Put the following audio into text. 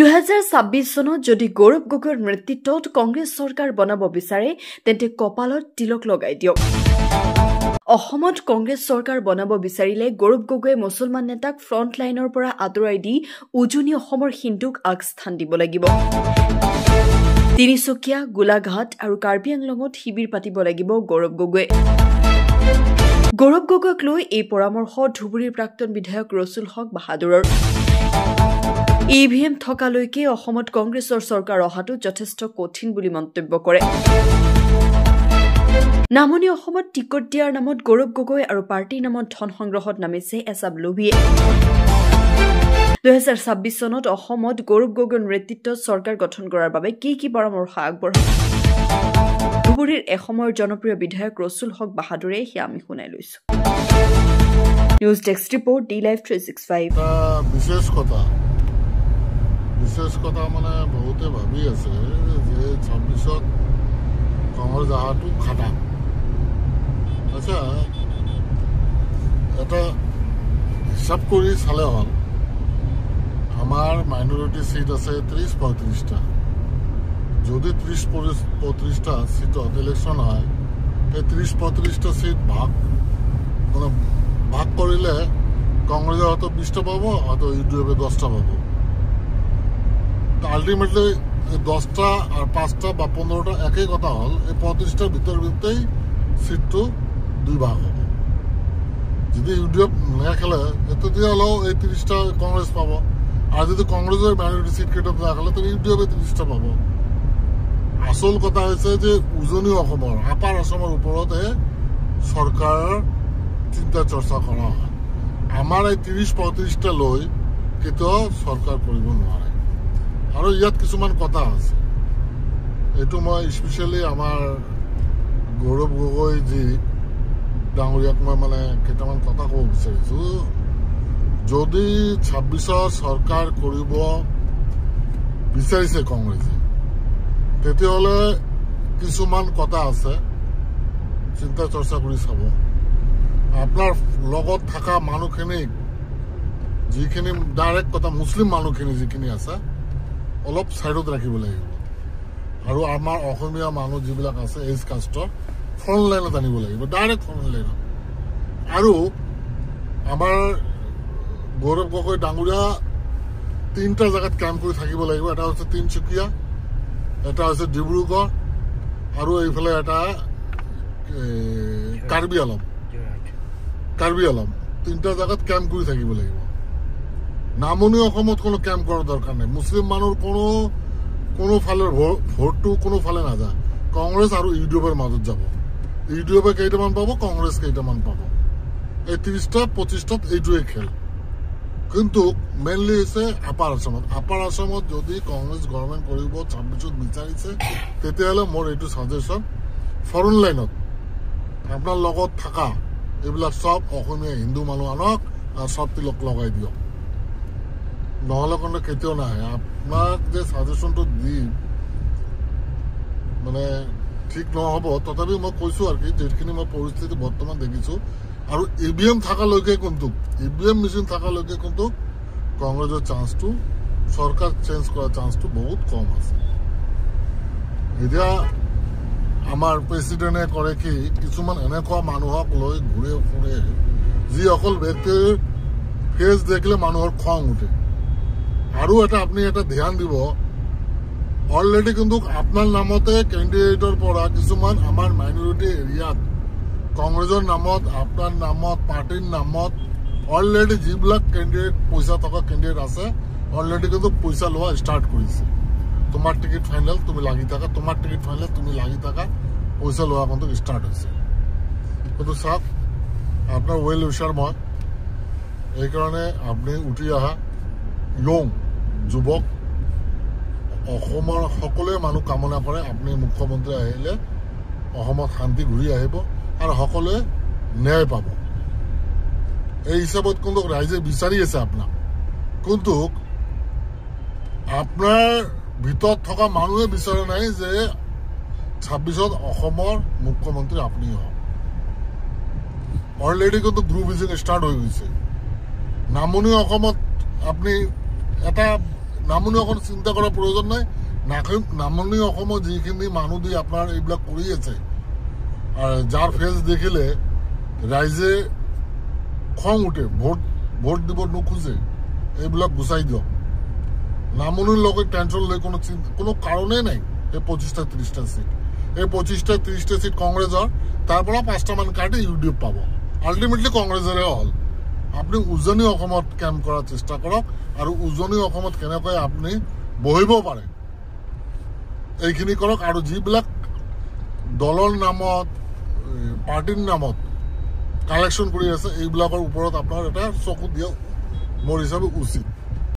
2026 চনত যদি গৌৰৱ গগৈৰ নেতৃত্বত কংগ্ৰেছ চৰকাৰ বনাব বিচাৰে তেন্তে কপালত তিলক লগাই দিয়ক। অসমত কংগ্ৰেছ চৰকাৰ বনাব বিচাৰিলে গৌৰৱ গগৈয়ে মুছলমান নেতাক ফ্ৰণ্ট লাইনৰ পৰা আঁতৰাই দি উজনি অসমৰ হিন্দুক আগস্থান দিব লাগিব। তিনিচুকীয়া, গোলাঘাট আৰু কাৰ্বি আংলঙত শিবিৰ পাতিব লাগিব গৌৰৱ গগৈয়ে। গৌৰৱ গগৈক লৈ এই পৰামৰ্শ ধুবুৰীৰ প্ৰাক্তন বিধায়ক ৰছুল হক বাহাদুৰৰ। EVM থকালৈকে অসমত কংগ্ৰেছৰ চৰকাৰ অহাটো যথেষ্ট কঠিন বুলি মন্তব্য কৰে। নামনি অসমত টিকট দিয়াৰ নামত গৌৰৱ গগৈ আৰু পাৰ্টীৰ নামত ধন সংগ্ৰহত নামিছে এচাম লোভীয়ে। 2026 চনত অসমত গৌৰৱ গগৈৰ নেতৃত্বত চৰকাৰ গঠন কৰাৰ বাবে কি পৰামৰ্শ আগবঢ়ায় ধুবুৰীৰ এসময়ৰ জনপ্ৰিয় বিধায়ক ৰছুল হক বাহাদুৰে সেয়া আমি শুনাই লৈছো। News desk report D-Live 365। বিশেষ কথা মানে বহুতে ভাবি আছে যে 26ত কংগ্ৰেছ অহাটো খাটা। আচ্ছা, এটা হিচাপ কৰি চালে হ'ল আমাৰ মাইনৰিটি চিট আছে 30-35টা। যদি 30-35টা চিটত ইলেকশ্যন হয়, এই 30-35টা চিট ভাগ কৰিলে কংগ্ৰেছে হয়তো 20টা পাব, হয়তো UDF 10টা পাব। আল্টিমেটলি 10টা আর 5টা বা 15টা একই কথা হল, এই 35টার ভিতরেই সিটটো দুই ভাগ হব। যদি UDF নেখেলে তেতিয়াহ'লেও এই 30টা কংগ্রেছ পাব, আর যদি কংগ্ৰেছৰ মাইনৰিটি সিট কেইটা নেখেলে তাহলে UDF 30টা পাব। আসল কথা হৈছে যে উজনি অসমৰ, আপাৰ অসমৰ ওপৰতে চৰকাৰৰ চিন্তা চৰ্চা কৰা হয়। আমাৰ এই 30-35টা লৈ কেতিয়াও চৰকাৰ কৰিব নোৱাৰে। আৰু ইয়াত কিছুমান কথা আছে, এইটো মই স্পেচিয়েলি আমাৰ গৌৰৱ গগৈ যি ডাঙৰীয়াক মই মানে কেইটামান কথা ক'ব বিচাৰিছো। যদি 26ৰ চৰকাৰ কৰিব বিচাৰিছে কংগ্ৰেছে, তেতিয়াহ'লে কিছুমান কথা আছে, চিন্তা চৰ্চা কৰি চাব। আপোনাৰ লগত থকা মানুহখিনিক, যিখিনি ডাইৰেক্ট কথা মুছলিম মানুহখিনি যিখিনি আছে, অলপ সাইডত ৰাখিব লাগিব। আৰু আমাৰ অসমীয়া মানুহ যিবিলাক আছে এইচ কাষ্টৰ ফ্ৰণ্ট লাইনত আনিব লাগিব, ডাইৰেক্ট ফ্ৰণ্ট লাইনত। আৰু আমাৰ গৌৰৱ গগৈ ডাঙৰীয়া 3টা জেগাত কাম কৰি থাকিব লাগিব। এটা হৈছে তিনিচুকীয়া, এটা হৈছে ডিব্ৰুগড়, আৰু এইফালে এটা কাৰ্বি আলম। 3টা জেগাত কাম কৰি থাকিব লাগিব। নামনি অসমত কোনো কেম্প কৰাৰ দৰকাৰ নাই। মুছলিম মানুহৰ কোনো ফালে ভোটটো কোনো ফালে নাযায়, কংগ্ৰেছ আৰু UDFৰ মাজত যাব। UDF কেইটামান পাব, কংগ্ৰেছ কেইটামান পাব। এই 30টা-25টাত এইটোৱে খেল। কিন্তু মেইনলি হৈছে আপাৰ আসামত যদি কংগ্ৰেছ গভৰ্ণমেণ্ট কৰিব 26ত বিচাৰিছে, তেতিয়াহ'লে মোৰ এইটো ছাজেশ্যন, ফৰেন লাইনত আপোনাৰ লগত থকা এইবিলাক চব অসমীয়া হিন্দু মানুহ আনক আৰু চব তিলক লগাই দিয়ক, নহ'লে কোনো কেতিয়াও নাহে। আপোনাক যে ছাজেশ্যনটো দি মানে ঠিক নহ'ব, তথাপি মই কৈছোঁ আৰু কি, যিখিনি মই পৰিস্থিতি বৰ্তমান দেখিছোঁ। আৰু EVM থকালৈকে EVM মেচিন থকালৈকে কিন্তু কংগ্ৰেছৰ চান্সটো, চৰকাৰ চেঞ্জ কৰাৰ চান্সটো বহুত কম আছে। এতিয়া আমাৰ প্ৰেচিডেণ্টে কৰে কি, কিছুমান এনেকুৱা মানুহক লৈ ঘূৰে ফুৰে যিসকল ব্যক্তিৰ ফেচ দেখিলে মানুহৰ খং উঠে। আৰু আপুনি এটা ধ্যান দিব, অলৰেডি কিন্তু আপোনাৰ নামতে কেণ্ডিডেটৰ পৰা কিছুমান আমাৰ মাইনৰিটি এৰিয়াত কংগ্ৰেছৰ নামত, আপোনাৰ নামত, পাৰ্টিৰ নামত অলৰেডি যিবিলাক কেণ্ডিডেট পইচা থকা কেণ্ডিডেট আছে, অলৰেডি কিন্তু পইচা লোৱা ষ্টাৰ্ট কৰিছে। তোমাৰ টিকেট ফাইনেল, তুমি লাগি থাকা, তোমাৰ টিকেট ফাইনেল, তুমি লাগি থাকা, পইচা লোৱা কিন্তু ষ্টাৰ্ট হৈছে। কিন্তু চাওক, আপোনাৰ ৱেল উইচাৰ মই, এইকাৰণে আপুনি উঠি অহা ইয়ং যুৱক, অসমৰ সকলোৱে মানুহ কামনা কৰে আপুনি মুখ্যমন্ত্ৰী আহিলে অসমত শান্তি ঘূৰি আহিব আৰু সকলোৱে ন্যায় পাব। এই হিচাপত কিন্তু ৰাইজে বিচাৰি আছে আপোনাক। কিন্তু আপোনাৰ ভিতৰত থকা মানুহে বিচৰা নাই যে 26ত অসমৰ মুখ্যমন্ত্ৰী আপুনি হওক। অলৰেডি কিন্তু গ্ৰুপ ইজিং ষ্টাৰ্ট হৈ গৈছে। নামনি অসমত আপুনি এটা নামনি অসম চিন্তা কৰাৰ প্ৰয়োজন নাই নামনি অসমত যিখিনি মানুহ দি আপোনাৰ এইবিলাক কৰি আছে আৰু যাৰ ফেচ দেখিলে ৰাইজে খং উঠে ভোট দিব নোখোজে এইবিলাক গুচাই দিয়ক নামনিৰ লগত টেনশ্যন লৈ কোনো কাৰণেই নাই এই 25টা 30টা সিট এই 25টা 30টা সিট কংগ্ৰেছৰ তাৰ পৰা 5টা মান কাটি ইউডিএফ পাব আল্টিমেটলি কংগ্ৰেছৰে হ'ল আপুনি উজনি অসমত কেম্প কৰাৰ চেষ্টা কৰক আৰু উজনি অসমত কেনেকৈ আপুনি বহিব পাৰে এইখিনি কৰক আৰু যিবিলাক দলৰ নামত পাৰ্টিৰ নামত কালেকশ্যন কৰি আছে এইবিলাকৰ ওপৰত আপোনাৰ এটা চকু দিয়া মোৰ হিচাপে উচিত